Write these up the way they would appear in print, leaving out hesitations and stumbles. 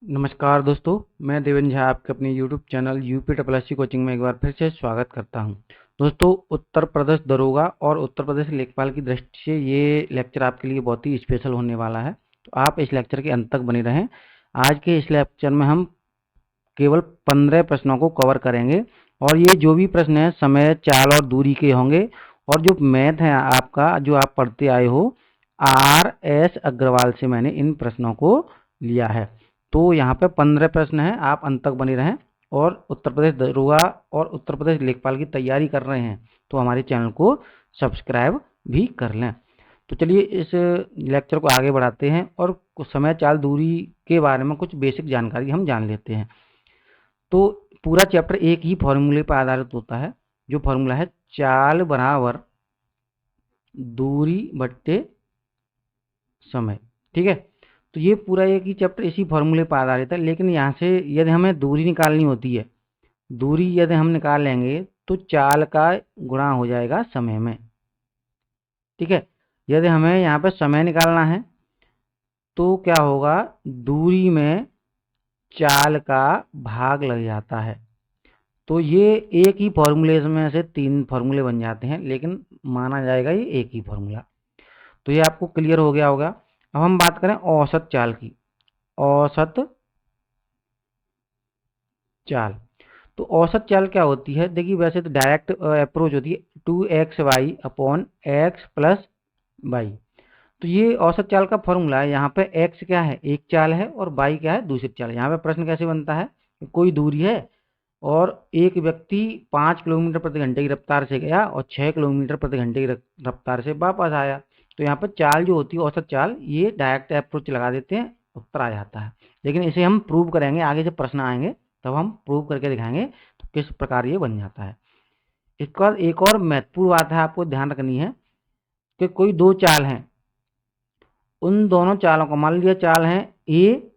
नमस्कार दोस्तों, मैं देवेंद्र झा आपके अपने YouTube channel UP triple coaching में एक बार फिर से स्वागत करता हूं। दोस्तों, उत्तर प्रदेश दरोगा और उत्तर प्रदेश लेखपाल की दृष्टि से ये लेक्चर आपके लिए बहुत ही स्पेशल होने वाला है, तो आप इस लेक्चर के अंत तक बने रहें। आज के इस लेक्चर में हम केवल 15 प्रश्नों को कवर करेंगे और ये जो भी प्रश्न है समय, चाल और दूरी के होंगे। और जो मैथ है आपका, जो आप पढ़ते आए हो, RS अग्रवाल से मैंने इन प्रश्नों को लिया है। तो यहाँ पे 15 प्रश्न हैं, आप अंत तक बने रहें। और उत्तर प्रदेश दरोगा और उत्तर प्रदेश लेखपाल की तैयारी कर रहे हैं तो हमारे चैनल को सब्सक्राइब भी कर लें। तो चलिए इस लेक्चर को आगे बढ़ाते हैं और कुछ समय, चाल, दूरी के बारे में कुछ बेसिक जानकारी हम जान लेते हैं। तो पूरा चैप्टर एक ही फॉर्मूले पर आधारित होता है, जो फॉर्मूला है चाल बराबर दूरी बट्टे समय। ठीक है, तो ये पूरा एक ही चैप्टर इसी फॉर्मूले पर आधारित है। लेकिन यहाँ से यदि हमें दूरी निकालनी होती है, दूरी यदि हम निकाल लेंगे तो चाल का गुणा हो जाएगा समय में। ठीक है, यदि हमें यहाँ पे समय निकालना है तो क्या होगा, दूरी में चाल का भाग लग जाता है। तो ये एक ही फॉर्मूले में से 3 फॉर्मूले बन जाते हैं, लेकिन माना जाएगा ये एक ही फॉर्मूला। तो ये आपको क्लियर हो गया होगा। अब हम बात करें औसत चाल की। औसत चाल, तो औसत चाल क्या होती है? देखिए, वैसे तो डायरेक्ट अप्रोच होती है 2xy upon x plus Y. तो ये औसत चाल का फॉर्मूला है। यहाँ पे x क्या है? एक चाल है, और y क्या है? दूसरी चाल है। यहाँ पे प्रश्न कैसे बनता है? कोई दूरी है और एक व्यक्ति 5 किलोमीटर प्रति घंटे की रफ्तार से गया और 6 किलोमीटर प्रति घंटे की रफ्तार से वापस आया। तो यहाँ पर चाल जो होती है, औसत चाल, ये डायरेक्ट अप्रोच लगा देते हैं, उत्तर आ जाता है। लेकिन इसे हम प्रूव करेंगे, आगे से प्रश्न आएंगे तब हम प्रूव करके दिखाएंगे तो किस प्रकार ये बन जाता है। इसके बाद एक और महत्वपूर्ण बात है, आपको ध्यान रखनी है कि कोई दो चाल हैं, उन दोनों चालों को, मान लिया चाल है ए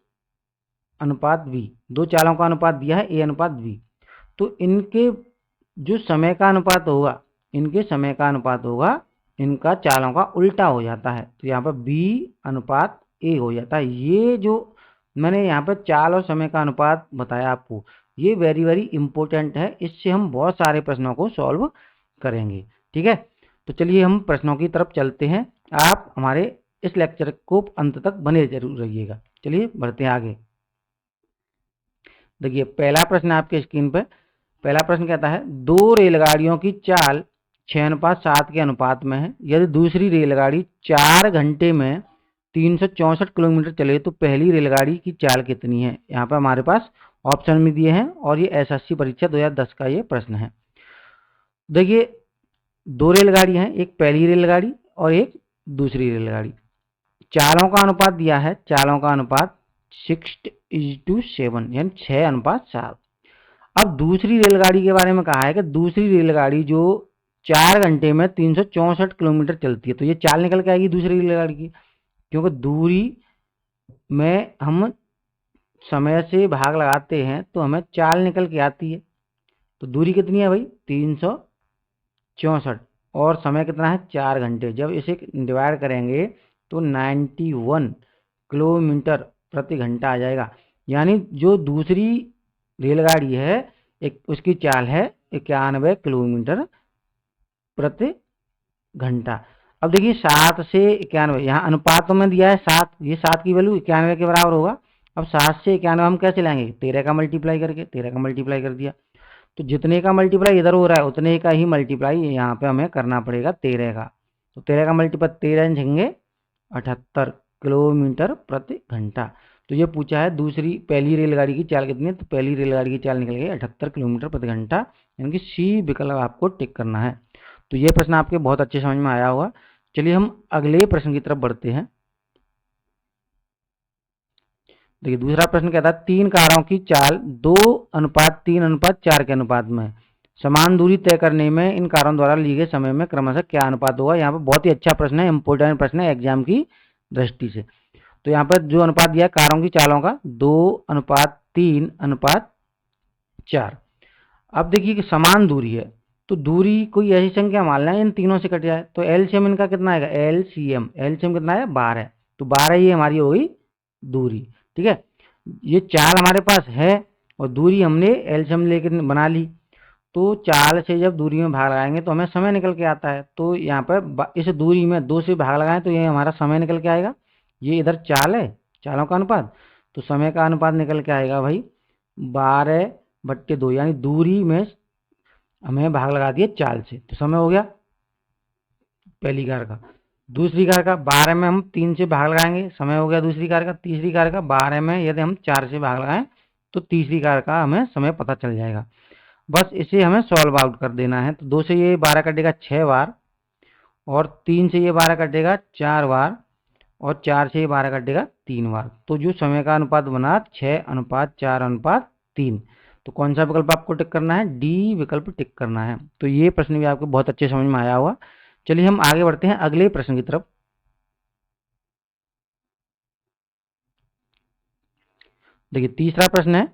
अनुपात बी, दो चालों का अनुपात दिया है ए अनुपात बी, तो इनके जो समय का अनुपात होगा, इनके समय का अनुपात होगा, इनका चालों का उल्टा हो जाता है। तो यहाँ पर बी अनुपात ए हो जाता है। ये जो मैंने यहाँ पर चाल और समय का अनुपात बताया आपको, ये वेरी वेरी इंपॉर्टेंट है। इससे हम बहुत सारे प्रश्नों को सॉल्व करेंगे। ठीक है, तो चलिए हम प्रश्नों की तरफ चलते हैं। आप हमारे इस लेक्चर को अंत तक बने जरूर रहिएगा। चलिए बढ़ते हैं आगे। देखिए, पहला प्रश्न आपके स्क्रीन पर। पहला प्रश्न कहता है, दो रेलगाड़ियों की चाल 6:7 के अनुपात में है। यदि दूसरी रेलगाड़ी 4 घंटे में 364 किलोमीटर चले तो पहली रेलगाड़ी की चाल कितनी है? यहाँ पर हमारे पास ऑप्शन में दिए हैं और ये एसएससी परीक्षा 2010 का ये प्रश्न है। देखिए, दो रेलगाड़ी हैं, एक पहली रेलगाड़ी और एक दूसरी रेलगाड़ी। चालों का अनुपात दिया है, चालों का अनुपात 6:7, यानी 6:7। अब दूसरी रेलगाड़ी के बारे में कहा है कि दूसरी रेलगाड़ी जो 4 घंटे में 364 किलोमीटर चलती है, तो ये चाल निकल के आएगी दूसरी रेलगाड़ी की, क्योंकि दूरी में हम समय से भाग लगाते हैं तो हमें चाल निकल के आती है। तो दूरी कितनी है भाई? 364, और समय कितना है? 4 घंटे। जब इसे डिवाइड करेंगे तो 91 किलोमीटर प्रति घंटा आ जाएगा। यानी जो दूसरी रेलगाड़ी है, एक उसकी चाल है 91 किलोमीटर प्रति घंटा। अब देखिए, 7 से 91, यहाँ अनुपातों में दिया है 7, ये 7 की वैल्यू 91 के बराबर होगा। अब 7 से 91 हम कैसे लाएंगे? 13 का मल्टीप्लाई करके, 13 का मल्टीप्लाई कर दिया। तो जितने का मल्टीप्लाई इधर हो रहा है उतने का ही मल्टीप्लाई यहाँ पे हमें करना पड़ेगा 13 का। तो 13 का मल्टीप्लाई 13 झेंगे 78 किलोमीटर प्रति घंटा। तो ये पूछा है दूसरी, पहली रेलगाड़ी की चाल कितनी है? तो पहली रेलगाड़ी की चाल निकल गई 78 किलोमीटर प्रति घंटा, यानी कि सी विकल्प आपको टिक करना है। तो ये प्रश्न आपके बहुत अच्छे समझ में आया होगा। चलिए हम अगले प्रश्न की तरफ बढ़ते हैं। देखिए, दूसरा प्रश्न कहता है, 3 कारों की चाल 2:3:4 के अनुपात में, समान दूरी तय करने में इन कारों द्वारा लिए गए समय में क्रमशः क्या अनुपात होगा? यहाँ पर बहुत ही अच्छा प्रश्न है, इंपोर्टेंट प्रश्न है एग्जाम की दृष्टि से। तो यहाँ पर जो अनुपात दिया कारों की चालों का 2:3:4। अब देखिए कि समान दूरी है, तो दूरी कोई ऐसी संख्या मान लें इन तीनों से कट जाए, तो एलसीएम इनका कितना आएगा? एलसीएम कितना है? 12। तो 12 ये हमारी हो गई दूरी। ठीक है, ये चाल हमारे पास है और दूरी हमने एलसीएम लेके बना ली। तो चाल से जब दूरी में भाग लगाएंगे तो हमें समय निकल के आता है। तो यहाँ पर इस दूरी में 2 से भाग लगाएं तो ये हमारा समय निकल के आएगा। ये इधर चाल है, चालों का अनुपात, तो समय का अनुपात निकल के आएगा भाई 12/2, यानी दूरी में हमें भाग लगा दिए चाल से, तो समय हो गया पहली कार का। दूसरी कार का 12 में हम 3 से भाग लगाएंगे, समय हो गया दूसरी कार का। तीसरी कार का 12 में यदि हम 4 से भाग लगाएं तो तीसरी कार का हमें समय पता चल जाएगा। बस इसे हमें सॉल्व आउट कर देना है। तो 2 से ये 12 कटेगा 6 बार, और 3 से ये 12 कटेगा 4 बार, और 4 से ये 12 कटेगा 3 बार। तो जो समय का अनुपात बना 6:4:3। तो कौन सा विकल्प आपको टिक करना है? डी विकल्प टिक करना है। तो ये प्रश्न भी आपको बहुत अच्छे समझ में आया होगा। चलिए हम आगे बढ़ते हैं अगले प्रश्न की तरफ। देखिए तीसरा प्रश्न है,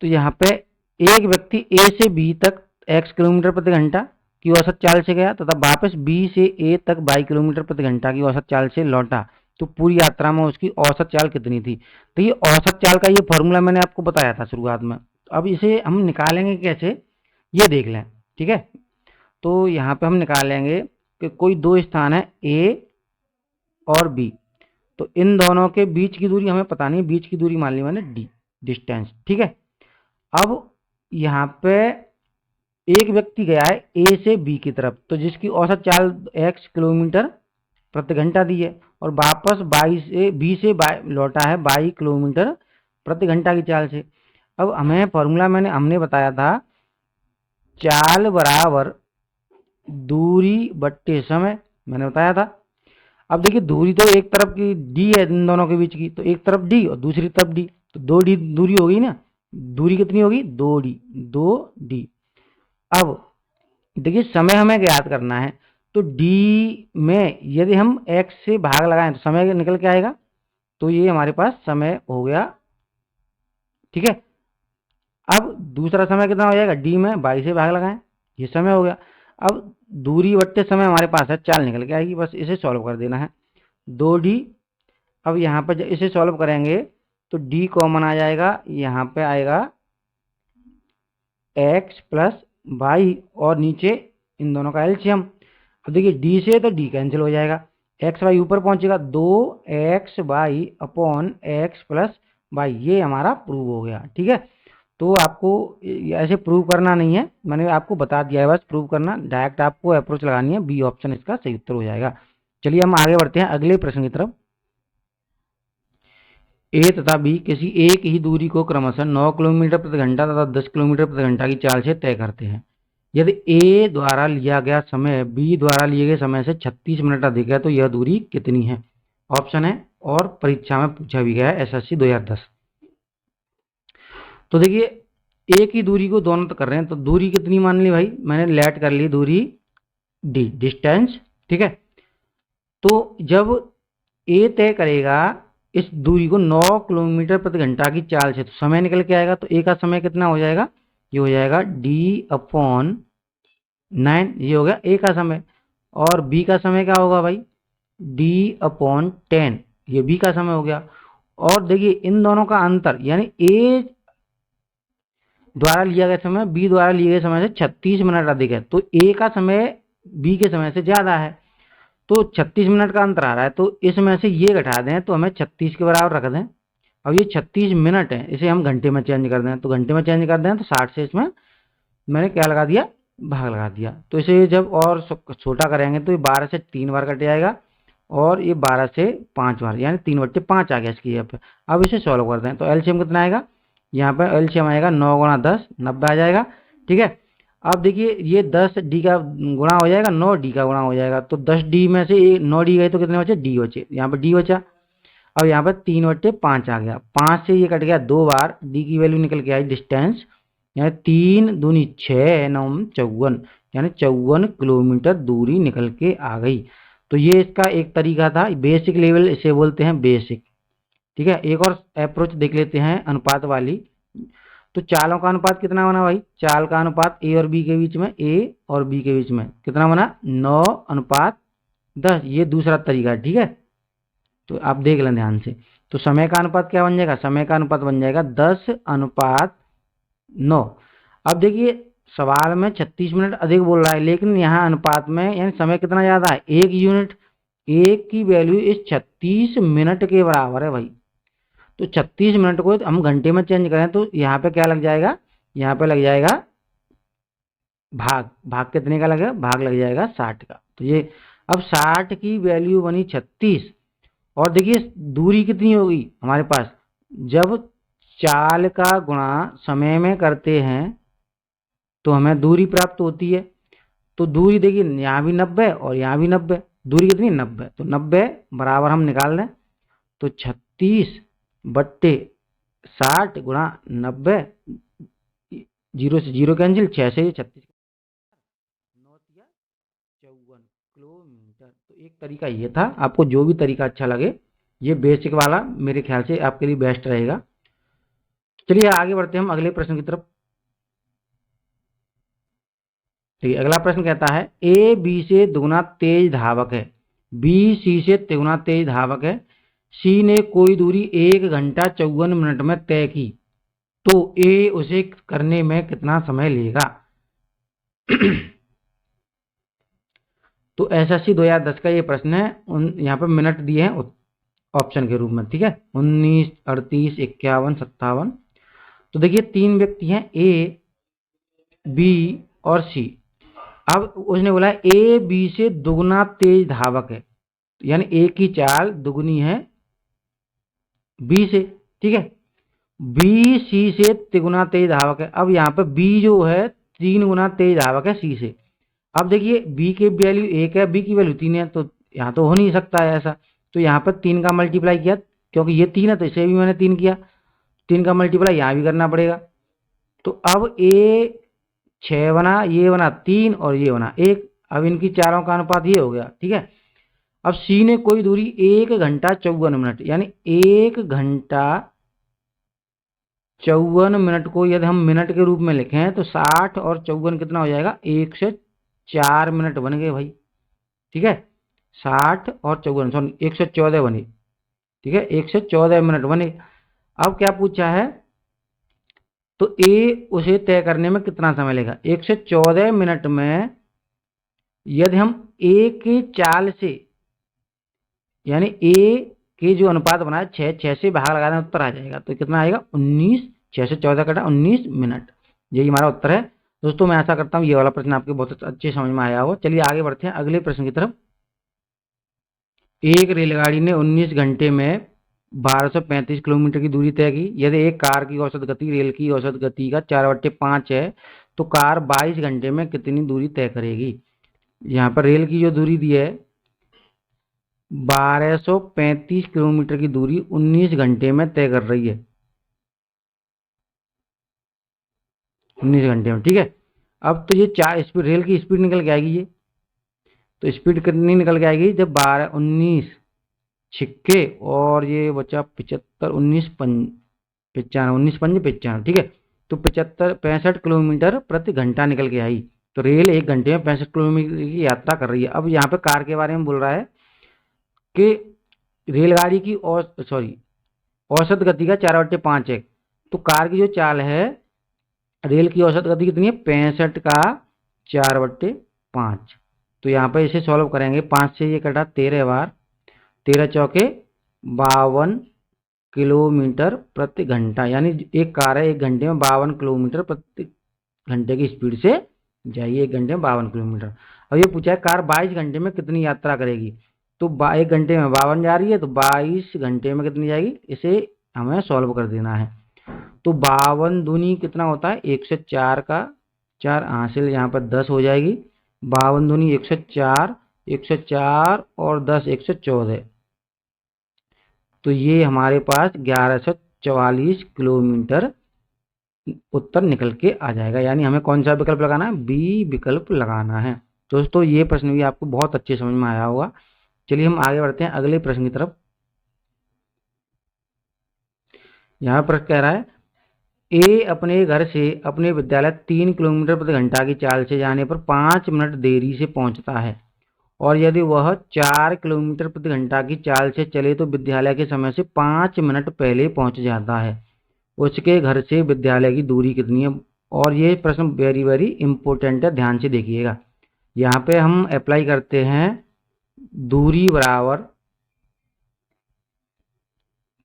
तो यहाँ पे एक व्यक्ति ए से बी तक x किलोमीटर प्रति घंटा की औसत चाल से गया तथा वापस बी से ए तक y किलोमीटर प्रति घंटा की औसत चाल से लौटा, तो पूरी यात्रा में उसकी औसत चाल कितनी थी? तो ये औसत चाल का ये फॉर्मूला मैंने आपको बताया था शुरुआत में। अब इसे हम निकालेंगे कैसे, ये देख लें। ठीक है, तो यहाँ पे हम निकालेंगे कि कोई दो स्थान है ए और बी, तो इन दोनों के बीच की दूरी हमें पता नहीं, बीच की दूरी मान ली मैंने डी, डिस्टेंस। ठीक है, अब यहाँ पे एक व्यक्ति गया है ए से बी की तरफ, तो जिसकी औसत चाल x किलोमीटर प्रति घंटा दी है, और वापस बी से लौटा है 22 किलोमीटर प्रति घंटा की चाल से। अब हमें फॉर्मूला हमने बताया था, चाल बराबर दूरी बट्टे समय, मैंने बताया था। अब देखिए दूरी तो एक तरफ की डी है इन दोनों के बीच की, तो एक तरफ डी और दूसरी तरफ डी, तो 2d दूरी हो गई ना। दूरी कितनी होगी? 2d। अब देखिए समय हमें ज्ञात करना है, तो d में यदि हम x से भाग लगाएं तो समय निकल के आएगा। तो ये हमारे पास समय हो गया। ठीक है, अब दूसरा समय कितना हो जाएगा? d में 22 से भाग लगाएं, ये समय हो गया। अब दूरी बट्टे समय हमारे पास है, चाल निकल के आएगी, बस इसे सॉल्व कर देना है। 2d, अब यहाँ पर इसे सॉल्व करेंगे तो d कॉमन आ जाएगा, यहाँ पे आएगा x प्लस वाई, और नीचे इन दोनों का एलसीएम। अब देखिए डी से तो डी कैंसिल हो जाएगा, एक्स वाई ऊपर पहुंचेगा, 2xy upon x plus Y, ये हमारा प्रूव हो गया। ठीक है, तो आपको ऐसे प्रूव करना नहीं है, मैंने आपको बता दिया है, बस प्रूव करना डायरेक्ट आपको अप्रोच लगानी है, बी ऑप्शन इसका सही उत्तर हो जाएगा। चलिए हम आगे बढ़ते हैं अगले प्रश्न की तरफ। ए तथा बी किसी एक ही दूरी को क्रमशः 9 किलोमीटर प्रति घंटा तथा 10 किलोमीटर प्रति घंटा की चाल से तय करते हैं। यदि ए द्वारा लिया गया समय बी द्वारा लिए गए समय से 36 मिनट अधिक है तो यह दूरी कितनी है? ऑप्शन है और परीक्षा में पूछा भी गया है, एसएससी 2010। तो देखिए एक ही दूरी को दोनों तो कर रहे हैं, तो दूरी कितनी मान ली भाई? मैंने लेट कर ली दूरी डी, डिस्टेंस। ठीक है, तो जब ए तय करेगा इस दूरी को 9 किलोमीटर प्रति घंटा की चाल से, तो समय निकल के आएगा। तो ए का समय कितना हो जाएगा? ये हो जाएगा d अपॉन 9, ये हो गया ए का समय। और बी का समय क्या होगा भाई? d अपॉन 10, ये बी का समय हो गया। और देखिए इन दोनों का अंतर, यानी ए द्वारा लिया गया समय बी द्वारा लिए गए समय से 36 मिनट अधिक है, तो ए का समय बी के समय से ज्यादा है, तो 36 मिनट का अंतर आ रहा है। तो इसमें से ये घटा दें तो हमें 36 के बराबर रख दें। अब ये 36 मिनट है, इसे हम घंटे में चेंज कर दें, तो घंटे में चेंज कर दें तो 60 से इसमें मैंने क्या लगा दिया? भाग लगा दिया। तो इसे जब और छोटा करेंगे तो ये 12 से 3 बार कट जाएगा, और ये 12 से 5 बार, यानी 3/5 आ गया इसकी जगह पे। अब इसे सॉल्व कर दें तो एलसीएम कितना आएगा? यहाँ पे एलसीएम आएगा 9 गुणा 10, 90 आ जाएगा। ठीक है, अब देखिए ये 10d का गुणा हो जाएगा, 9d का गुणा हो जाएगा, तो 10d में से 9d गए तो कितने बचे? d बचे, यहाँ पर d बचा। अब यहाँ पर 3/5 आ गया, 5 से ये कट गया 2 बार, d की वैल्यू निकल के आई डिस्टेंस, यानी 3 दूनी 6 9 54, यानी 54 किलोमीटर दूरी निकल के आ गई। तो ये इसका एक तरीका था, बेसिक लेवल इसे बोलते हैं, बेसिक। ठीक है, एक और अप्रोच देख लेते हैं अनुपात वाली। तो चालों का अनुपात कितना बना भाई? चाल का अनुपात ए और बी के बीच में, ए और बी के बीच में कितना बना? 9:10, ये दूसरा तरीका है। ठीक है, तो आप देख लें ध्यान से। तो समय का अनुपात क्या बन जाएगा, समय का अनुपात बन जाएगा 10:9। अब देखिए सवाल में 36 मिनट अधिक बोल रहा है, लेकिन यहाँ अनुपात में यानी समय कितना ज़्यादा है, 1 यूनिट। 1 की वैल्यू इस 36 मिनट के बराबर है भाई। तो 36 मिनट को हम घंटे में चेंज करें तो यहाँ पे क्या लग जाएगा, यहाँ पे लग जाएगा भाग। भाग कितने का लगेगा, भाग लग जाएगा 60 का। तो ये अब 60 की वैल्यू बनी 36। और देखिए दूरी कितनी होगी हमारे पास, जब चाल का गुणा समय में करते हैं तो हमें दूरी प्राप्त होती है। तो दूरी देखिए यहाँ भी 90 और यहाँ भी 90, दूरी कितनी 90। तो 90 बराबर हम निकाल लें तो 36/60 गुणा 90, 0 से 0 कैंसिल, 6 से 36, 9 या 54 किलोमीटर। तो एक तरीका ये था, आपको जो भी तरीका अच्छा लगे, ये बेसिक वाला मेरे ख्याल से आपके लिए बेस्ट रहेगा। चलिए आगे बढ़ते हैं हम अगले प्रश्न की तरफ। ठीक है, अगला प्रश्न कहता है ए बी से दुगुना तेज धावक है, बी सी से तिगुना तेज धावक है, सी ने कोई दूरी 1 घंटा 54 मिनट में तय की, तो ए उसे करने में कितना समय लेगा। तो एसएससी 2010 का ये प्रश्न है, यहाँ पर मिनट दिए हैं ऑप्शन के रूप में। ठीक है, 19, 38, 51, 57। तो देखिए 3 व्यक्ति हैं, ए बी और सी। अब उसने बोला ए बी से दुगुना तेज धावक है, यानी ए की चाल दुगुनी है बी से। ठीक है, बी सी से तिगुना तेज धावक है। अब यहाँ पे बी जो है 3 गुना तेज धावक है सी से। अब देखिए बी की वैल्यू 1 है, बी की वैल्यू 3 है, तो यहाँ तो हो नहीं सकता है ऐसा। तो यहाँ पर 3 का मल्टीप्लाई किया, क्योंकि ये 3 है तो इसे भी मैंने 3 किया, 3 का मल्टीप्लाई यहाँ भी करना पड़ेगा। तो अब ए 6 बना, ये बना 3 और ये बना 1। अब इनकी चारों का अनुपात ये हो गया। ठीक है, अब सी ने कोई दूरी 1 घंटा 54 मिनट, यानी 1 घंटा 54 मिनट को यदि हम मिनट के रूप में लिखें तो 60 और 54 कितना हो जाएगा, 104 मिनट बन गए भाई। ठीक है, 60 और 54 114 बने। ठीक है, 114 मिनट बने। अब क्या पूछा है, तो ए उसे तय करने में कितना समय लेगा। 114 मिनट में यदि हम ए के चाल से, यानी ए के जो अनुपात बनाया 6 से भाग लगा दें, उत्तर आ जाएगा। तो कितना आएगा, 19, 6 से 14 कटा 19 मिनट। यही हमारा उत्तर है। दोस्तों मैं आशा करता हूँ ये वाला प्रश्न आपके बहुत अच्छे समझ में आया हो। चलिए आगे बढ़ते हैं अगले प्रश्न की तरफ। एक रेलगाड़ी ने 19 घंटे में 1235 किलोमीटर की दूरी तय की। यदि एक कार की औसत गति रेल की औसत गति का 4/5 है, तो कार 22 घंटे में कितनी दूरी तय करेगी। यहाँ पर रेल की जो दूरी दी है 1235 किलोमीटर की दूरी 19 घंटे में तय कर रही है, 19 घंटे में। ठीक है, अब तो ये 4 स्पीड, रेल की स्पीड निकल के आएगी ये। तो स्पीड कितनी निकल के आएगी, जब 12, 19 छिक्के और ये बचा 75, 19 पंज 95, 19 पंज 95। ठीक है, तो 65 किलोमीटर प्रति घंटा निकल के आई। तो रेल 1 घंटे में 65 किलोमीटर की यात्रा कर रही है। अब यहाँ पे कार के बारे में बोल रहा है कि रेलगाड़ी की औसत गति का 4/5 है। तो कार की जो चाल है, रेल की औसत गति कितनी है, 65 का 4/5। तो यहाँ पे इसे सॉल्व करेंगे, 5 से ये कटा 13 बार, 13 चौके 52 किलोमीटर प्रति घंटा, यानी एक कार है 1 घंटे में 52 किलोमीटर प्रति घंटे की स्पीड से जाइए, 1 घंटे में 52 किलोमीटर। अब ये पूछा है कार 22 घंटे में कितनी यात्रा करेगी। तो 1 घंटे में 52 जा रही है, तो 22 घंटे में कितनी जाएगी, इसे हमें सॉल्व कर देना है। तो 52 दूनी कितना होता है, 104 का 4 हासिल, यहाँ पर 10 हो जाएगी। 52 दूनी 104, 104 और 10 114। तो ये हमारे पास 1144 किलोमीटर उत्तर निकल के आ जाएगा। यानी हमें कौन सा विकल्प लगाना है, बी विकल्प लगाना है। दोस्तों ये प्रश्न भी आपको बहुत अच्छे समझ में आया होगा। चलिए हम आगे बढ़ते हैं अगले प्रश्न की तरफ। यहाँ प्रश्न कह रहा है ए अपने घर से अपने विद्यालय 3 किलोमीटर प्रति घंटा की चाल से जाने पर 5 मिनट देरी से पहुंचता है और यदि वह 4 किलोमीटर प्रति घंटा की चाल से चले तो विद्यालय के समय से 5 मिनट पहले पहुंच जाता है। उसके घर से विद्यालय की दूरी कितनी है? और ये प्रश्न वेरी वेरी इंपॉर्टेंट है, ध्यान से देखिएगा। यहाँ पे हम अप्लाई करते हैं दूरी बराबर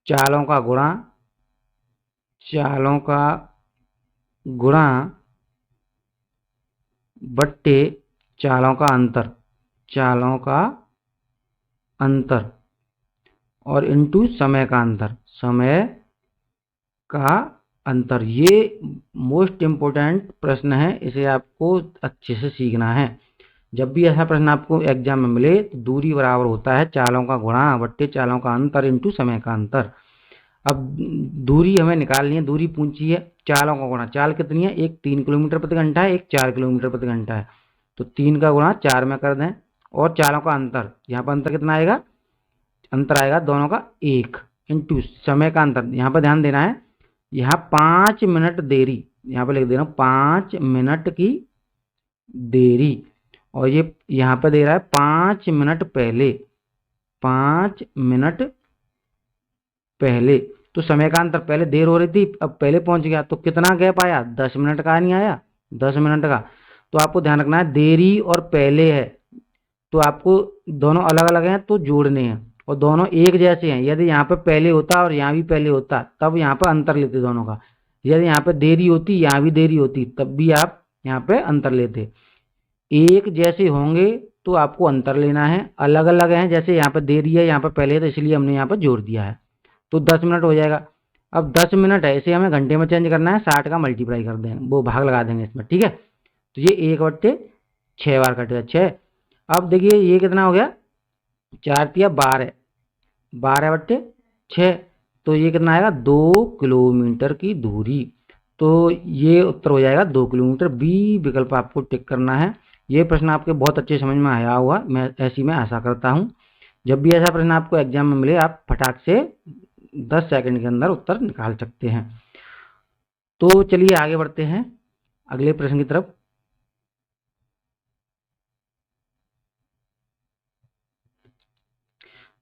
चालों का गुणा बट्टे चालों का अंतर और इनटू समय का अंतर। ये मोस्ट इम्पोर्टेंट प्रश्न है, इसे आपको अच्छे से सीखना है। जब भी ऐसा प्रश्न आपको एग्जाम में मिले तो दूरी बराबर होता है चालों का गुणा बट्टे चालों का अंतर इनटू समय का अंतर। अब दूरी हमें निकालनी है, दूरी पूछी है, चालों का गुणा, चाल कितनी है? एक 3 किलोमीटर प्रति घंटा है, एक 4 किलोमीटर प्रति घंटा है, तो 3 का गुणा 4 में कर दें। और चालों का अंतर, यहाँ पर अंतर कितना आएगा? अंतर आएगा दोनों का 1 इंटू समय का अंतर। यहाँ पर ध्यान देना है, यहाँ 5 मिनट देरी, यहाँ पर लिख दे रहा हूँ 5 मिनट की देरी, और ये यहाँ पर दे रहा है 5 मिनट पहले, 5 मिनट पहले। तो समय का अंतर, पहले देर हो रही थी, अब पहले पहुंच गया, तो कितना गैप आया? 10 मिनट का नहीं आया? 10 मिनट का। तो आपको ध्यान रखना है, देरी और पहले है तो आपको दोनों अलग अलग हैं तो जोड़ने हैं, और दोनों एक जैसे हैं। यदि यहाँ पे पहले होता और यहाँ भी पहले होता तब यहाँ पे अंतर लेते दोनों का। यदि यहाँ पे देरी होती, यहाँ भी देरी होती, तब भी आप यहाँ पे अंतर लेते। एक जैसे होंगे तो आपको अंतर लेना है, अलग अलग हैं, जैसे यहाँ पे देरी है, यहाँ पे पहले है, तो इसलिए हमने यहाँ पे जोड़ दिया है, तो 10 मिनट हो जाएगा। अब 10 मिनट है, इसे हमें घंटे में चेंज करना है, 60 का मल्टीप्लाई कर देंगे, वो भाग लगा देंगे इसमें, ठीक है। तो ये 1/6 बार कटेगा 6। अब देखिए ये कितना हो गया? 4 तिया 12, 12/6, तो ये कितना आएगा? 2 किलोमीटर की दूरी। तो ये उत्तर हो जाएगा 2 किलोमीटर। बी विकल्प आपको टिक करना है। ये प्रश्न आपके बहुत अच्छे समझ में आया होगा, मैं आशा करता हूँ। जब भी ऐसा प्रश्न आपको एग्जाम में मिले आप फटाक से 10 सेकंड के अंदर उत्तर निकाल सकते हैं। तो चलिए आगे बढ़ते हैं अगले प्रश्न की तरफ।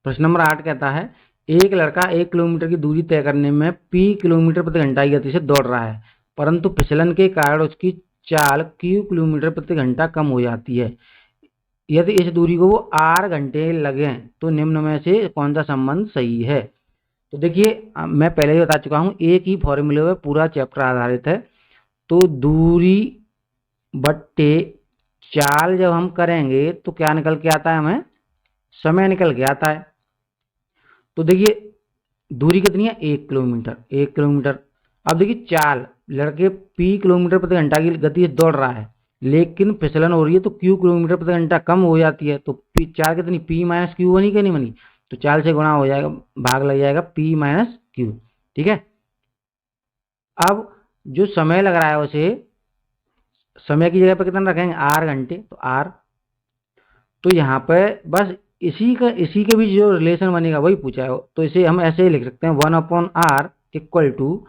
प्रश्न नंबर 8 कहता है, एक लड़का 1 किलोमीटर की दूरी तय करने में p किलोमीटर प्रति घंटा की गति से दौड़ रहा है, परंतु फिसलन के कारण उसकी चाल q किलोमीटर प्रति घंटा कम हो जाती है। यदि इस दूरी को वो r घंटे लगे तो निम्न में से कौन सा संबंध सही है? तो देखिए मैं पहले ही बता चुका हूँ, एक ही फॉर्मूले में पूरा चैप्टर आधारित है। तो दूरी बट्टे चाल जब हम करेंगे तो क्या निकल के आता है? हमें समय निकल के आता है। तो देखिए दूरी कितनी है? 1 किलोमीटर, 1 किलोमीटर। अब देखिए चाल, लड़के p किलोमीटर प्रति घंटा की गति से दौड़ रहा है, लेकिन फिसलन हो रही है तो q किलोमीटर प्रति घंटा कम हो जाती है। तो चाल कितनी? p माइनस क्यू बनी कि नहीं बनी? तो चाल से गुणा हो जाएगा, भाग लग जाएगा p माइनस क्यू, ठीक है। अब जो समय लग रहा है उसे समय की जगह पर कितना रखेंगे? r घंटे, तो r। तो यहाँ पे बस इसी के बीच जो रिलेशन बनेगा वही पूछा है, तो इसे हम ऐसे ही लिख सकते हैं 1/r equal to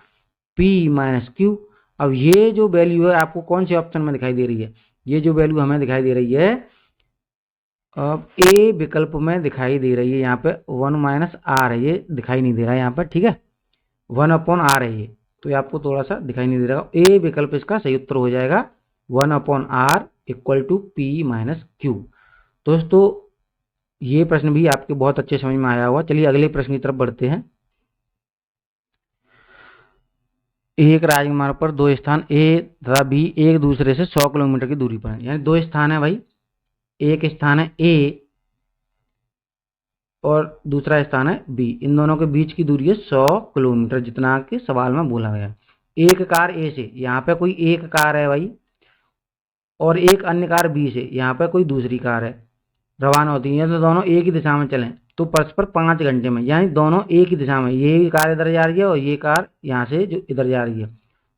p minus q. अब ये जो वैल्यू है आपको कौन से ऑप्शन में दिखाई दे रही है? ये जो वैल्यू हमें दिखाई दे रही है अब ए विकल्प में दिखाई दे रही है। यहाँ पे 1-r है, ये दिखाई नहीं दे रहा है यहाँ पर, ठीक है। 1/r है ये, तो ये आपको थोड़ा सा दिखाई नहीं दे रहा। ए विकल्प इसका सही उत्तर हो जाएगा 1/r equal to p minus q. दोस्तों ये प्रश्न भी आपके बहुत अच्छे समझ में आया होगा। चलिए अगले प्रश्न की तरफ बढ़ते हैं। एक राजमार्ग पर दो स्थान ए तथा बी एक दूसरे से 100 किलोमीटर की दूरी पर है, यानी दो स्थान है भाई, एक स्थान है ए और दूसरा स्थान है बी। इन दोनों के बीच की दूरी है 100 किलोमीटर, जितना के सवाल में बोला गया। एक कार ए से, यहाँ पे कोई एक कार है भाई, और एक अन्य कार बी से, यहाँ पे कोई दूसरी कार है, रवाना होती है, तो दोनों एक ही दिशा में चलें तो परस्पर 5 घंटे में, यानी दोनों एक ही दिशा में, ये कार इधर जा रही है और ये कार यहाँ से जो इधर जा रही है,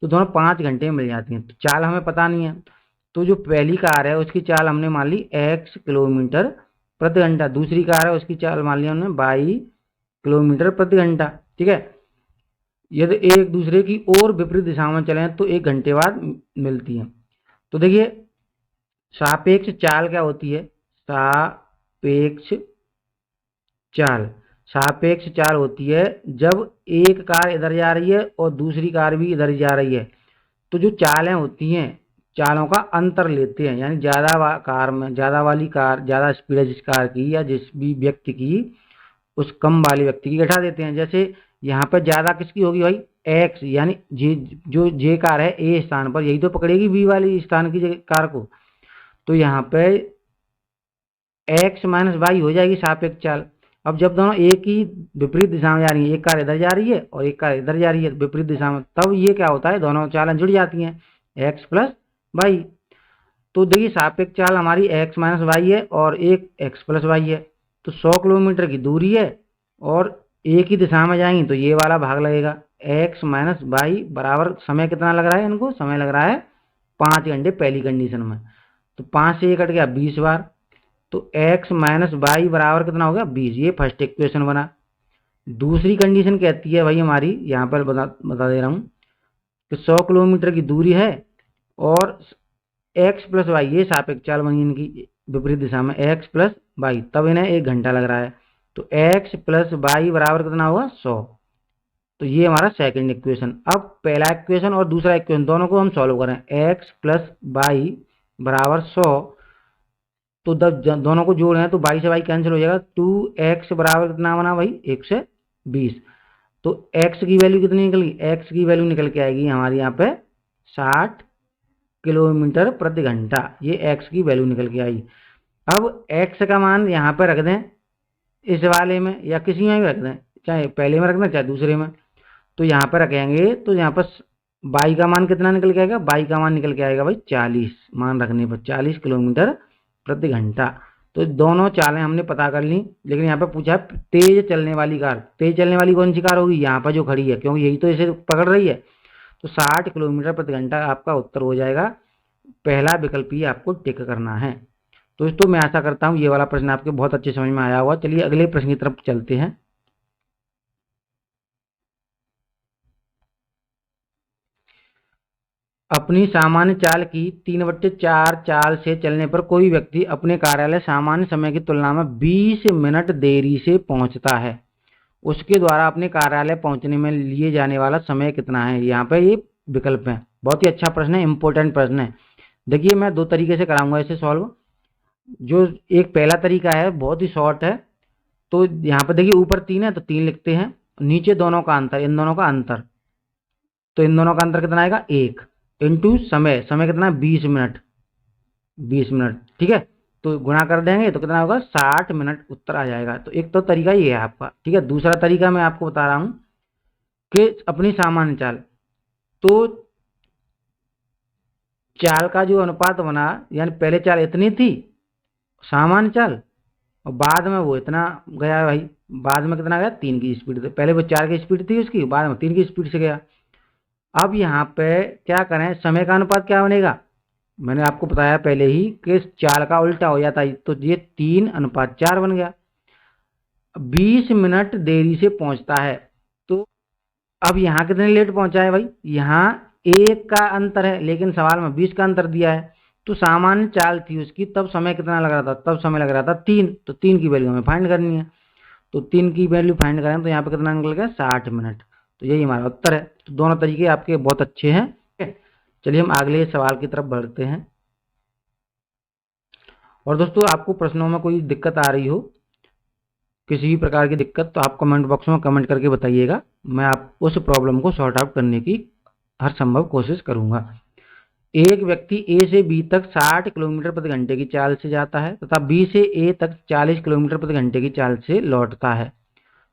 तो दोनों 5 घंटे में मिल जाती हैं। तो चाल हमें पता नहीं है, तो जो पहली कार है उसकी चाल हमने मान ली x किलोमीटर प्रति घंटा, दूसरी कार है उसकी चाल मान ली हमने y किलोमीटर प्रति घंटा, ठीक है। यदि एक दूसरे की और विपरीत दिशा में चले तो 1 घंटे बाद मिलती है। तो देखिए सापेक्ष चाल क्या होती है? सापेक्ष चाल। सापेक्ष चाल होती है जब एक कार इधर जा रही है और दूसरी कार भी इधर जा रही है, तो जो चालें होती हैं, चालों का अंतर लेते हैं, यानी कार में ज़्यादा वाली कार, ज़्यादा स्पीड है जिस कार की या जिस भी व्यक्ति की, उस कम वाले व्यक्ति की घटा देते हैं। जैसे यहाँ पर ज़्यादा किसकी होगी भाई, एक्स, यानी जो जे कार है ए स्थान पर, यही तो पकड़ेगी बी वाली स्थान की कार को। तो यहाँ पे एक्स माइनस वाई हो जाएगी सापेक्ष चाल। अब जब दोनों एक ही विपरीत दिशा में जा रही है, एक कार इधर जा रही है और एक कार इधर जा रही है विपरीत दिशा में, तब ये क्या होता है, दोनों चालें जुड़ जाती हैं, एक्स प्लस वाई। तो देखिए सापेक्ष चाल हमारी एक्स माइनस वाई है और एक एक्स प्लस वाई है। तो 100 किलोमीटर की दूरी है और एक ही दिशा में जाएंगी तो ये वाला भाग लगेगा, एक्स माइनस वाई बराबर, समय कितना लग रहा है इनको, समय लग रहा है 5 घंटे पहली कंडीशन में। तो 5 से ये कट गया 20 बार, तो x माइनस वाई बराबर कितना हो गया 20। ये फर्स्ट इक्वेशन बना। दूसरी कंडीशन कहती है भाई हमारी, यहाँ पर बता दे रहा हूँ कि 100 किलोमीटर की दूरी है और x प्लस वाई, ये सापेक्ष चाल बनी इनकी विपरीत दिशा में, x प्लस वाई, तब इन्हें 1 घंटा लग रहा है। तो x प्लस वाई बराबर कितना होगा 100। तो ये हमारा सेकंड इक्वेशन। अब पहला इक्वेशन और दूसरा इक्वेशन दोनों को हम सॉल्व करें, x प्लस वाई बराबर 100, तो जब दोनों को जोड़े हैं तो 22 से 22 कैंसिल हो जाएगा, 2x बराबर कितना बना भाई 120। तो x की वैल्यू कितनी निकली, x की वैल्यू निकल के आएगी हमारे यहाँ पे 60 किलोमीटर प्रति घंटा, ये x की वैल्यू निकल के आई। अब x का मान यहाँ पे रख दें, इस वाले में या किसी में भी रख दें, चाहे पहले में रख दें चाहे दूसरे में। तो यहाँ पर रखेंगे तो यहाँ पर y का मान कितना निकल के आएगा, y का मान निकल के आएगा भाई 40, मान रखने पर 40 किलोमीटर प्रति घंटा। तो दोनों चालें हमने पता कर ली, लेकिन यहाँ पे पूछा है तेज चलने वाली कार। तेज चलने वाली कौन सी कार होगी, यहाँ पर जो खड़ी है, क्योंकि यही तो इसे पकड़ रही है। तो 60 किलोमीटर प्रति घंटा आपका उत्तर हो जाएगा, पहला विकल्प ही आपको टिक करना है। दोस्तों मैं आशा करता हूँ ये वाला प्रश्न आपके बहुत अच्छे समझ में आया होगा। चलिए अगले प्रश्न की तरफ चलते हैं। अपनी सामान्य चाल की 3/4 चाल से चलने पर कोई व्यक्ति अपने कार्यालय सामान्य समय की तुलना में 20 मिनट देरी से पहुंचता है। उसके द्वारा अपने कार्यालय पहुंचने में लिए जाने वाला समय कितना है। यहाँ पे ये विकल्प है। बहुत ही अच्छा प्रश्न है, इंपॉर्टेंट प्रश्न है। देखिए मैं 2 तरीके से कराऊंगा इसे सॉल्व। जो एक पहला तरीका है बहुत ही शॉर्ट है। तो यहाँ पर देखिए ऊपर 3 है तो 3 लिखते हैं, नीचे दोनों का अंतर, इन दोनों का अंतर, तो इन दोनों का अंतर कितना आएगा 1 इंटू समय, समय कितना 20 मिनट, 20 मिनट, ठीक है। तो गुणा कर देंगे तो कितना होगा 60 मिनट उत्तर आ जाएगा। तो एक तो तरीका ये है आपका, ठीक है। दूसरा तरीका मैं आपको बता रहा हूँ कि अपनी सामान्य चाल, तो चाल का जो अनुपात बना, यानी पहले चाल इतनी थी सामान्य चाल और बाद में वो इतना गया भाई, बाद में कितना गया 3 की स्पीड से, पहले वो 4 की स्पीड थी उसकी, बाद में 3 की स्पीड से गया। अब यहाँ पे क्या करें, समय का अनुपात क्या बनेगा, मैंने आपको बताया पहले ही कि चाल का उल्टा हो जाता है, तो ये 3:4 बन गया। 20 मिनट देरी से पहुंचता है, तो अब यहाँ कितने लेट पहुंचा है भाई, यहाँ 1 का अंतर है लेकिन सवाल में 20 का अंतर दिया है। तो सामान्य चाल थी उसकी, तब समय कितना लग रहा था, तब समय लग रहा था 3, तो 3 की वैल्यू हमें फाइंड करनी है। तो 3 की वैल्यू फाइंड करें तो यहाँ पे कितना निकल गया 60 मिनट। तो यही हमारा उत्तर है। तो दोनों तरीके आपके बहुत अच्छे हैं। चलिए हम अगले सवाल की तरफ बढ़ते हैं। और दोस्तों आपको प्रश्नों में कोई दिक्कत आ रही हो, किसी भी प्रकार की दिक्कत, तो आप कमेंट बॉक्स में कमेंट करके बताइएगा। मैं आप उस प्रॉब्लम को सॉर्ट आउट करने की हर संभव कोशिश करूंगा। एक व्यक्ति ए से बी तक 60 किलोमीटर प्रति घंटे की चाल से जाता है तथा बी से ए तक 40 किलोमीटर प्रति घंटे की चाल से लौटता है।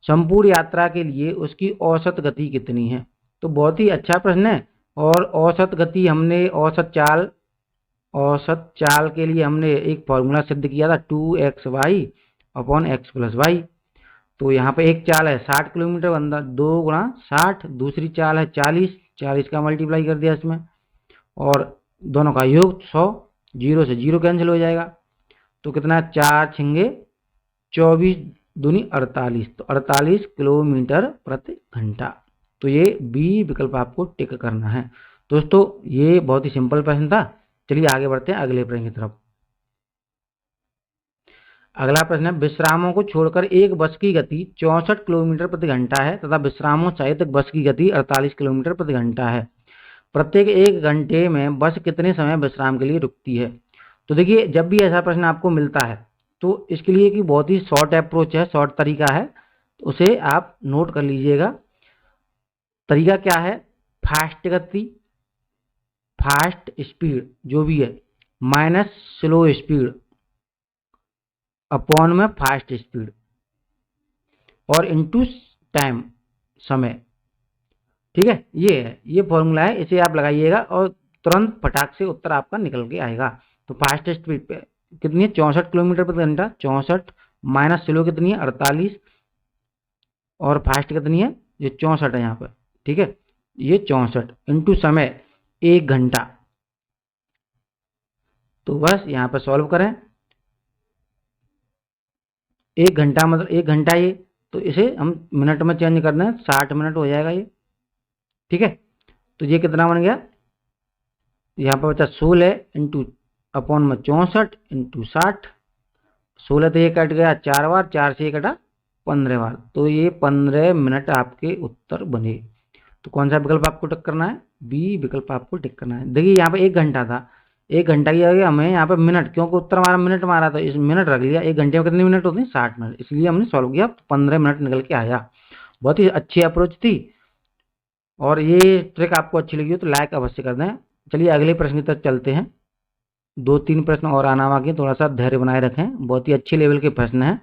संपूर्ण यात्रा के लिए उसकी औसत गति कितनी है। तो बहुत ही अच्छा प्रश्न है। और औसत गति हमने औसत चाल के लिए हमने एक फॉर्मूला सिद्ध किया था 2xy upon x plus Y. तो यहाँ पे एक चाल है 60 किलोमीटर, अंदर 2 गुणा 60, दूसरी चाल है 40 का मल्टीप्लाई कर दिया इसमें, और दोनों का योग 100, 0 से 0 कैंसिल हो जाएगा। तो कितना 4 छिंगे 24 दूनी 48, तो 48 किलोमीटर प्रति घंटा। तो ये बी विकल्प आपको टिक करना है। दोस्तों ये बहुत ही सिंपल प्रश्न था। चलिए आगे बढ़ते हैं अगले प्रश्न की तरफ। अगला प्रश्न है, विश्रामों को छोड़कर एक बस की गति 64 किलोमीटर प्रति घंटा है तथा विश्रामों सहित बस की गति 48 किलोमीटर प्रति घंटा है। प्रत्येक 1 घंटे में बस कितने समय विश्राम के लिए रुकती है? तो देखिए, जब भी ऐसा प्रश्न आपको मिलता है तो इसके लिए की बहुत ही शॉर्ट अप्रोच है, शॉर्ट तरीका है, तो उसे आप नोट कर लीजिएगा। तरीका क्या है? फास्ट गति, फास्ट स्पीड जो भी है, माइनस स्लो स्पीड अपॉन में फास्ट स्पीड और इनटू टाइम, समय। ठीक है, ये फॉर्मूला है, इसे आप लगाइएगा और तुरंत फटाक से उत्तर आपका निकल के आएगा। तो फास्ट स्पीड पे कितनी है? 64 किलोमीटर प्रति घंटा, 64 माइनस स्लो कितनी है? 48, और फास्ट कितनी है? ये 64 है यहाँ पर। ठीक है, ये 64 इंटू समय 1 घंटा। तो बस यहाँ पर सॉल्व करें। 1 घंटा मतलब 1 घंटा, ये तो इसे हम मिनट में चेंज कर दें, 60 मिनट हो जाएगा ये। ठीक है, तो ये कितना बन गया? यहाँ पर बचा 16 इंटू अपॉन में 64 इंटू 60। 16 तो ये कट गया 4 बार, 4 से ये कटा 15 बार, तो ये 15 मिनट आपके उत्तर बने। तो कौन सा विकल्प आपको टिक करना है? बी विकल्प आपको टिक करना है। देखिए यहाँ पे 1 घंटा था, 1 घंटा की जगह हमें यहाँ पे मिनट, क्योंकि उत्तर हमारा मिनट मारा था, इस मिनट रख लिया। 1 घंटे में कितने मिनट होते हैं? 60 मिनट, इसलिए हमने सॉल्व किया, 15 मिनट निकल के आया। बहुत ही अच्छी अप्रोच थी, और ये ट्रिक आपको अच्छी लगी हो तो लाइक अवश्य कर दें। चलिए अगले प्रश्न तक चलते हैं। 2-3 प्रश्न और आना बाकी, थोड़ा सा धैर्य बनाए रखें, बहुत ही अच्छे लेवल के प्रश्न हैं।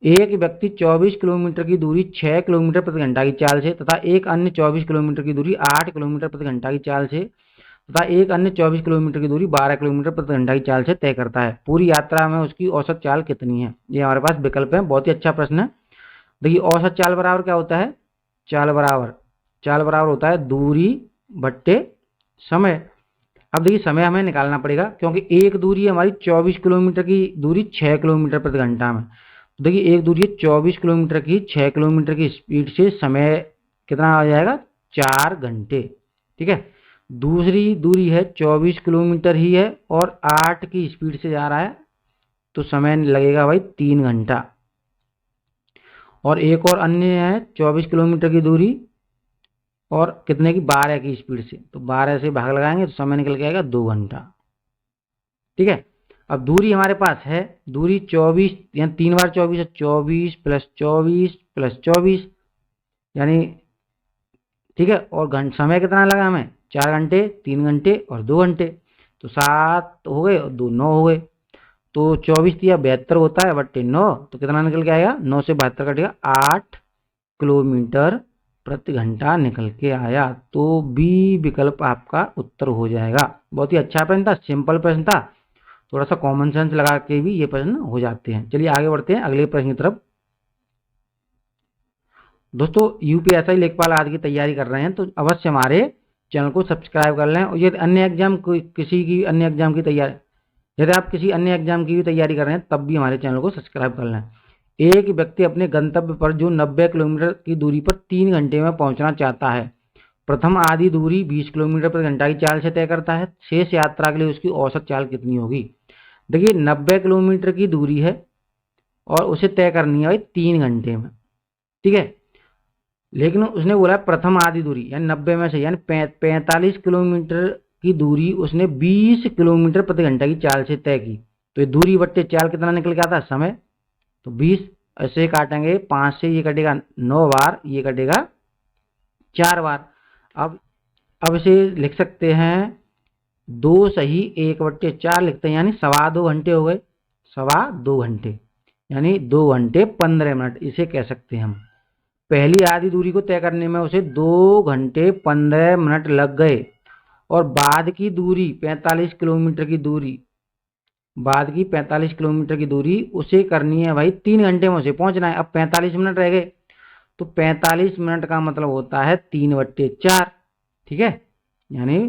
एक व्यक्ति 24 किलोमीटर की दूरी 6 किलोमीटर प्रति घंटा की चाल से तथा एक अन्य 24 किलोमीटर की दूरी 8 किलोमीटर प्रति घंटा की चाल से तथा एक अन्य 24 किलोमीटर की दूरी 12 किलोमीटर प्रति घंटा की चाल से तय करता है। पूरी यात्रा में उसकी औसत चाल कितनी है? ये हमारे पास विकल्प है। बहुत ही अच्छा प्रश्न है। देखिए, औसत चाल बराबर क्या होता है? चाल बराबर होता है दूरी बट्टे समय। अब देखिए, समय हमें निकालना पड़ेगा, क्योंकि एक दूरी है हमारी 24 किलोमीटर की दूरी 6 किलोमीटर प्रति घंटा में। तो देखिए, एक दूरी है 24 किलोमीटर की 6 किलोमीटर की स्पीड से, समय कितना आ जाएगा? 4 घंटे। ठीक है, दूसरी दूरी है 24 किलोमीटर ही है और 8 की स्पीड से जा रहा है, तो समय लगेगा भाई 3 घंटा। और एक और अन्य है 24 किलोमीटर की दूरी और कितने की? 12 की स्पीड से, तो 12 से भाग लगाएंगे तो समय निकल के आएगा 2 घंटा। ठीक है, अब दूरी हमारे पास है, दूरी 24 यानी 3 बार 24 है, 24 प्लस 24 प्लस 24 यानी, ठीक है, और समय कितना लगा हमें? 4 घंटे, 3 घंटे और 2 घंटे, तो 7 हो गए और 2 9 हो गए। तो 24 या 72 होता है बट्टे 9, तो कितना निकल के आएगा? 9 से 72 कटेगा, 8 किलोमीटर प्रति घंटा निकल के आया। तो बी विकल्प आपका उत्तर हो जाएगा। बहुत ही अच्छा प्रश्न था, सिंपल प्रश्न था, थोड़ा सा कॉमन सेंस लगा के भी ये प्रश्न हो जाते हैं। चलिए आगे बढ़ते हैं अगले प्रश्न की तरफ। दोस्तों, यूपीएससी लेखपाल आदि की तैयारी कर रहे हैं तो अवश्य हमारे चैनल को सब्सक्राइब कर लें। और यदि अन्य एग्जाम किसी की अन्य एग्जाम की तैयारी, यदि आप किसी अन्य एग्जाम की भी तैयारी कर रहे हैं तब भी हमारे चैनल को सब्सक्राइब कर लें। एक व्यक्ति अपने गंतव्य पर जो 90 किलोमीटर की दूरी पर 3 घंटे में पहुंचना चाहता है, प्रथम आधी दूरी 20 किलोमीटर प्रति घंटा की चाल से तय करता है। शेष यात्रा के लिए उसकी औसत चाल कितनी होगी? देखिए, 90 किलोमीटर की दूरी है और उसे तय करनी है भाई 3 घंटे में। ठीक है, लेकिन उसने बोला प्रथम आधी दूरी यानी 90 में से, यानी 45 किलोमीटर की दूरी उसने 20 किलोमीटर प्रति घंटा की चाल से तय की। तो ये दूरी बट्टे चाल कितना निकल के आता? समय। तो 20 ऐसे काटेंगे, 5 से ये कटेगा 9 बार, ये कटेगा 4 बार। अब इसे लिख सकते हैं 2 सही 1/4 लिखते हैं, यानी 2.25 घंटे हो गए, 2.25 घंटे यानी 2 घंटे 15 मिनट, इसे कह सकते हैं हम। पहली आधी दूरी को तय करने में उसे 2 घंटे 15 मिनट लग गए, और बाद की दूरी 45 किलोमीटर की दूरी, बाद की 45 किलोमीटर की दूरी उसे करनी है भाई 3 घंटे में उसे पहुंचना है। अब 45 मिनट रह गए, तो 45 मिनट का मतलब होता है 3/4। ठीक है, यानी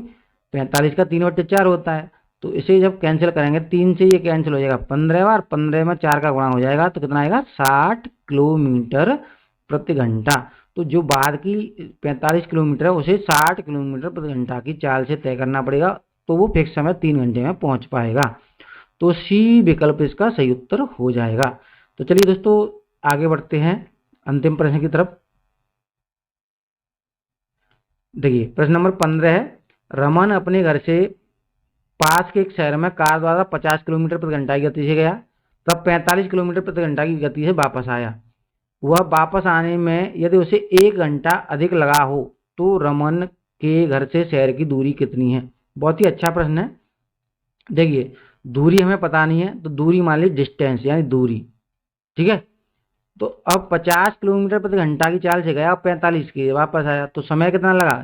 45 का 3/4 होता है। तो इसे जब कैंसिल करेंगे, 3 से ये कैंसिल हो जाएगा 15 बार, 15 में 4 का गुणा हो जाएगा, तो कितना आएगा? 60 किलोमीटर प्रति घंटा। तो जो बाद की 45 किलोमीटर है उसे 60 किलोमीटर प्रति घंटा की चाल से तय करना पड़ेगा, तो वो फिक्स समय 3 घंटे में पहुंच पाएगा। तो सी विकल्प इसका सही उत्तर हो जाएगा। तो चलिए दोस्तों आगे बढ़ते हैं अंतिम प्रश्न की तरफ। देखिए प्रश्न नंबर 15 है, रमन अपने घर से पास के एक शहर में कार द्वारा 50 किलोमीटर प्रति घंटा की गति से गया, तब 45 किलोमीटर प्रति घंटा की गति से वापस आया। वह वापस आने में यदि उसे 1 घंटा अधिक लगा हो तो रमन के घर से शहर की दूरी कितनी है। बहुत ही अच्छा प्रश्न है। देखिए दूरी हमें पता नहीं है, तो दूरी मान ली डिस्टेंस यानी दूरी, ठीक है। तो अब 50 किलोमीटर प्रति घंटा की चाल से गया और 45 की वापस आया, तो समय कितना लगा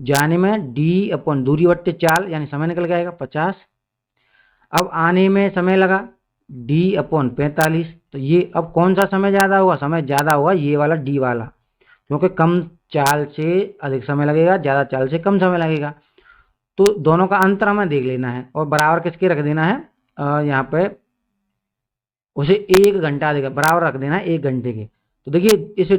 जाने में डी अपन दूरी बट्टे चाल यानी समय निकल के आएगा 50। अब आने में समय लगा डी अपन 45, तो ये अब कौन सा समय ज़्यादा होगा, समय ज़्यादा होगा ये वाला डी वाला, क्योंकि कम चाल से अधिक समय लगेगा, ज़्यादा चाल से कम समय लगेगा। तो दोनों का अंतर हमें देख लेना है और बराबर किसके रख देना है, यहाँ पे उसे 1 घंटा अधिक बराबर रख देना है 1 घंटे के। तो देखिए इसे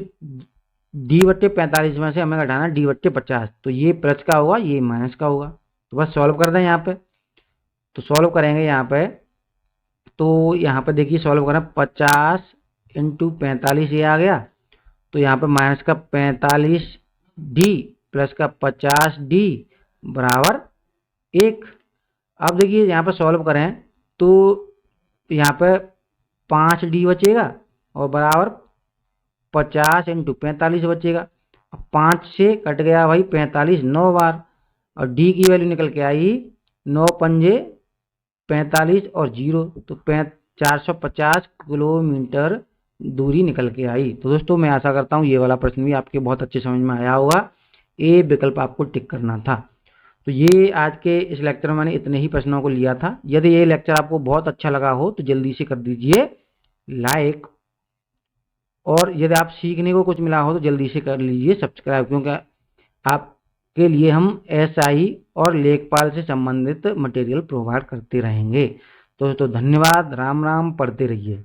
डी बट्टे 45 में से हमें घटाना डी बट्टे 50, तो ये प्लस का होगा ये माइनस का होगा। तो बस सॉल्व कर दें यहाँ पे, तो सॉल्व करेंगे यहाँ पे, तो यहाँ पे देखिए सॉल्व करें 50 इंटू 45 ये आ गया, तो यहाँ पे माइनस का 45 डी प्लस का 50 डी बराबर 1। अब देखिए यहाँ पे सॉल्व करें तो यहाँ पे 5 डी बचेगा और बराबर 50 इंटू 45 बचेगा। अब 5 से कट गया भाई 45 9 बार, और डी की वैल्यू निकल के आई 9 पंजे 45 और 0, तो 450 किलोमीटर दूरी निकल के आई। तो दोस्तों मैं आशा करता हूँ ये वाला प्रश्न भी आपके बहुत अच्छे समझ में आया होगा, ए विकल्प आपको टिक करना था। तो ये आज के इस लेक्चर में मैंने इतने ही प्रश्नों को लिया था। यदि ये लेक्चर आपको बहुत अच्छा लगा हो तो जल्दी से कर दीजिए लाइक, और यदि आप सीखने को कुछ मिला हो तो जल्दी से कर लीजिए सब्सक्राइब, क्योंकि आपके लिए हम एसआई और लेखपाल से संबंधित मटेरियल प्रोवाइड करते रहेंगे। तो धन्यवाद, राम राम, पढ़ते रहिए।